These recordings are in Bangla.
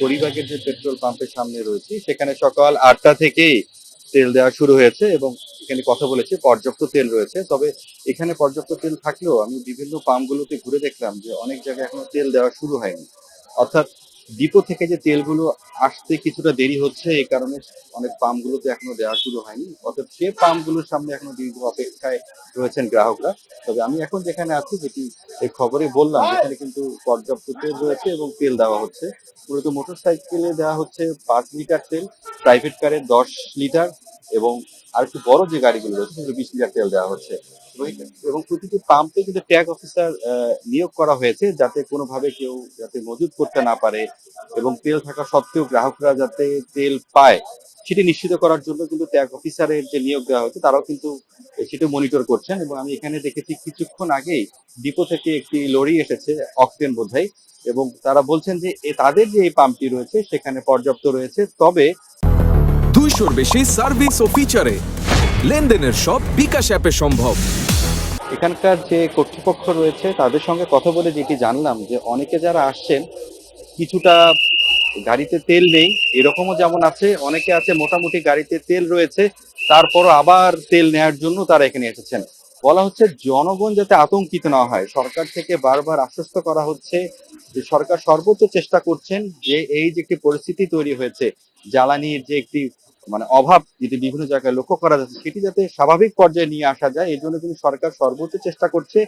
করিবাগের যে পেট্রোল পাম্পের সামনে রয়েছি, সেখানে সকাল ৮টা থেকেই তেল দেওয়া শুরু হয়েছে এবং এখানে কথা বলেছি পর্যাপ্ত তেল রয়েছে। তবে এখানে পর্যাপ্ত তেল থাকলেও আমি বিভিন্ন পাম্পগুলোতে ঘুরে দেখলাম যে অনেক জায়গায় এখনো তেল দেওয়া শুরু হয়নি। অর্থাৎ ডিপো থেকে যে তেলগুলো আসতে কিছুটা দেরি হচ্ছে, এই কারণে অনেক পাম্পগুলোতে এখনো দেওয়া শুরু হয়নি। অর্থাৎ সে পাম্পগুলোর সামনে এখনো দীর্ঘ অপেক্ষায় রয়েছেন গ্রাহকরা। তবে আমি এখন যেখানে আছি, যেটি এই খবরে বললাম, এখানে কিন্তু পর্যাপ্ত তেল রয়েছে এবং তেল দেওয়া হচ্ছে। মূলত মোটর সাইকেলে দেওয়া হচ্ছে 5 লিটার তেল, প্রাইভেট কারে 10 লিটার, এবং আর একটু বড় যে গাড়িগুলো রয়েছে সেগুলো 20 লিটার তেল দেওয়া হচ্ছে। এবং প্রতিটি পাম্পে কিন্তু ট্যাগ অফিসার নিয়োগ করা হয়েছে, যাতে কোনোভাবে কেউ যাতে মজুত করতে না পারে এবং তেল থাকা সত্ত্বেও গ্রাহকরা যাতে তেল পায় সেটি নিশ্চিত করার জন্য কিন্তু ট্যাগ অফিসারের যে নিয়োগ দেওয়া হয়েছে তারাও কিন্তু সেটা মনিটর করছেন। এবং আমি এখানে দেখেছি কিছুক্ষণ আগেই ডিপো থেকে একটি লরি এসেছে, অক্টেন বোধহয়, এবং তারা বলছেন যে তাদের যে এই পাম্পটি রয়েছে সেখানে পর্যাপ্ত রয়েছে। তবে 200-র বেশি সার্ভিস ও ফিচারে লেনদেনের সব বিকাশ অ্যাপে সম্ভব। এখানকার যে কর্তৃপক্ষ রয়েছে তাদের সঙ্গে কথা বলে যেটি জানলাম, যে অনেকে যারা আসছেন কিছুটা গাড়িতে তেল নেই এরকমও যেমন আছে, অনেকে আছে মোটামুটি গাড়িতে তেল রয়েছে তারপরও আবার তেল নেয়ার জন্য তারা এখানে এসেছেন। বলা হচ্ছে জনগণ যাতে আতঙ্কিত না হয়, সরকার থেকে বারবার আশ্বস্ত করা হচ্ছে যে সরকার সর্বোচ্চ চেষ্টা করছেন যে এই যে একটি পরিস্থিতি তৈরি হয়েছে, জ্বালানির যে একটি অভাব যেটি বিভিন্ন জায়গায় লক্ষ্য করা যাচ্ছে, সেটি যাতে স্বাভাবিক পর্যায়ে নিয়ে আসা যায়, এই জন্য কিন্তু সরকার সর্বোচ্চ চেষ্টা করছে।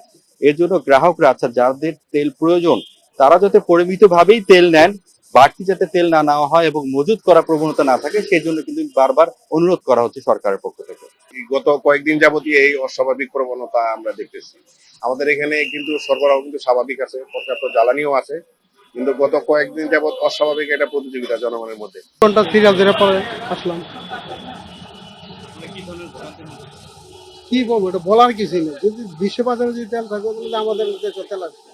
এর জন্য গ্রাহকরা, আচ্ছা যাদের তেল প্রয়োজন তারা যাতে পরিমিত ভাবেই তেল নেন, বাড়তি যাতে তেল না নেওয়া হয় এবং মজুত করা প্রবণতা না থাকে, সেই জন্য কিন্তু বারবার অনুরোধ করা হচ্ছে সরকারের পক্ষ থেকে। গত কয়েকদিন যাবতীয় এই অস্বাভাবিক প্রবণতা আমরা দেখতেছি। আমাদের এখানে কিন্তু সরবরাহ কিন্তু স্বাভাবিক আছে, পর্যাপ্ত জ্বালানিও আছে, কিন্তু গত কয়েকদিন যাবৎ অস্বাভাবিক একটা প্রতিযোগিতা জনগণের মধ্যে। ঘন্টা 3000 পরে আসলাম। কি বলবো, এটা বলার কিছু নেই। যদি বিশ্ববাজারে যদি তেল থাকে তাহলে আমাদের দেশে তেল আসবে।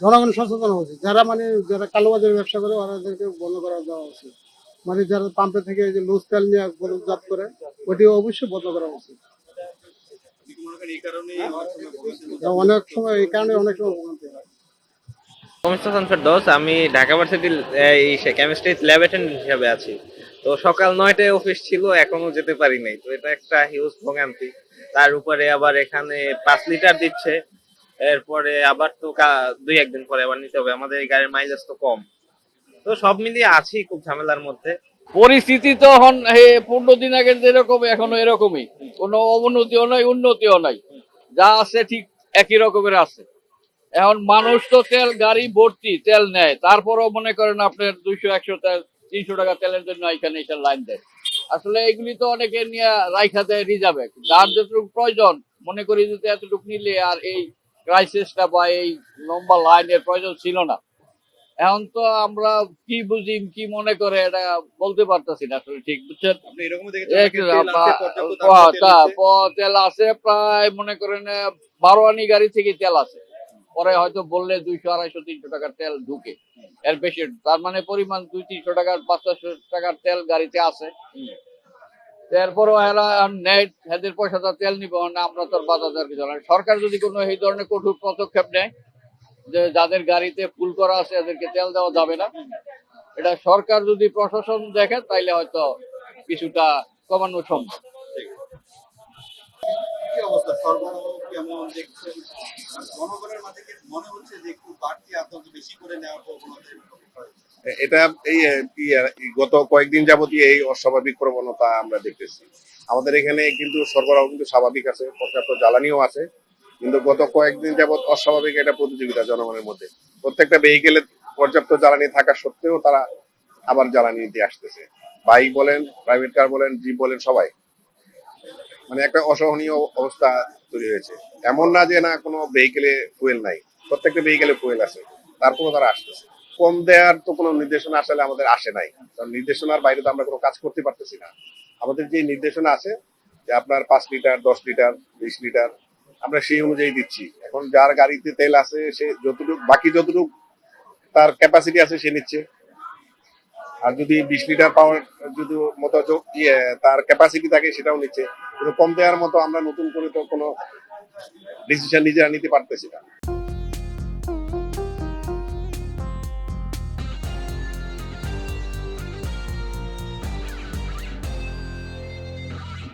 জনগণ সচেতন হওয়া উচিত। যারা কালোবাজারের ব্যবসা করে ওদেরকে বন্ধ করা দেওয়া উচিত। যারা পাম্পে থেকে যে লুজ তেল নিয়ে জব করে ওটি অবশ্যই বন্ধ করা উচিত। অনেক সময় এই কারণে অনেক সময় ভোগান্তি হয়। আমি ঢাকা ভার্সিটির কেমিস্ট্রি ল্যাব অ্যাটেন্ডেন্ট হিসেবে আছি। তো সকাল 9টায় অফিস ছিল, এখনো যেতে পারি নাই। তো এটা একটা হিউজ ভোগান্তি। তার উপরে আবার এখানে 5 লিটার দিচ্ছে, এরপরে আবার তো 2-1 দিন পরে আবার নিতে হবে। আমাদের এই গাড়ির মাইলেজ তো কম। তো সব মিলিয়ে আছি খুব ঝামেলার মধ্যে। পরিস্থিতি তো এখন 15 দিন আগে যেরকম এখনো এরকমই, কোনো অবনতিও নাই উন্নতিও নাই, যা আছে ঠিক একই রকমের আছে। এখন মানুষ তো তেল গাড়ি ভর্তি তেল নেয়, তারপরও মনে করেন আপনার 200-100 তেল 300 টাকা তেলের জন্য এখানে এসে লাইন দেয়। আসলে এগুলি তো অনেকে নিয়ে রাইখা দেয় রিজার্ভে, যার যতটুকু প্রয়োজন মনে করি যদি এতটুকু নিলে আর এই ক্রাইসিসটা বা এই লম্বা লাইনের প্রয়োজন ছিল না। এখন তো আমরা কি বুঝি কি মনে করে এটা বলতে পারতেছি না আসলে, ঠিক বুঝছেন। তেল আছে প্রায় মনে করেন 12 আনি গাড়ি থেকে তেল আছে, পরে হয়তো বললে 200, 250, 300 টাকার তেল ঢুকে, এর বেশি। তার মানে পরিমাণ 200-300 টাকার 500 টাকার তেল গাড়িতে আছে। এরপরও এরা নেয়, এদের পয়সাটা তেল নিবো না, আমরা তো বাজার কিছু না। সরকার যদি কোনো এই ধরনের কঠোর পদক্ষেপ নেয় যে যাদের গাড়িতে ফুল করা আছে এদেরকে তেল দেওয়া যাবে না, এটা সরকার যদি প্রশাসন দেখে তাইলে হয়তো কিছুটা কমানো সম্ভব। কি অবস্থা, সরবরাহ কেমন দেখছেন? জনগণের মাঝে কি মনে হচ্ছে যে একটু বাড়তি আতঙ্ক বেশি করে নেওয়ার প্রবণতা? এটা গত কয়েকদিন যাবতীয় এই অস্বাভাবিক প্রবণতা আমরা দেখতেছি। আমাদের এখানে কিন্তু সরবরাহ কিন্তু স্বাভাবিক আছে, পর্যাপ্ত জ্বালানিও আছে, কিন্তু গত কয়েকদিন যাবৎ অস্বাভাবিক একটা প্রতিযোগিতা জনগণের মধ্যে। প্রত্যেকটা ভেহিকেলে পর্যাপ্ত জ্বালানি থাকা সত্ত্বেও তারা আবার জ্বালানি দিয়ে আসতেছে। বাইক বলেন, প্রাইভেট কার বলেন, জিপ বলেন, সবাই একটা অসহনীয় অবস্থা তৈরি হয়েছে। এমন না যে না কোনো ভেহিকেলে ফুয়েল নাই, প্রত্যেকটা ভেহিকেলে ফুয়েল আছে, তারপরও তারা আসতেছে। কম দেওয়ার তো কোনো নির্দেশনা আসলে আমাদের আসে নাই, কারণ নির্দেশনার বাইরে তো আমরা কোনো কাজ করতে পারতেছি না। আমাদের যে নির্দেশনা আছে যে আপনার 5 লিটার, 10 লিটার, 20 লিটার, আমরা সেই অনুযায়ী দিচ্ছি। এখন যার গাড়িতে তেল আছে সে বাকি যতটুকু তার ক্যাপাসিটি আছে সে নিচ্ছে। আর যদি 20 লিটার পাওয়ার যদি মতো তার ক্যাপাসিটি থাকে সেটাও নিচ্ছে, কিন্তু কম দেওয়ার মতো আমরা নতুন করে তো কোনো ডিসিশন নিজেরা নিতে পারতেছি না।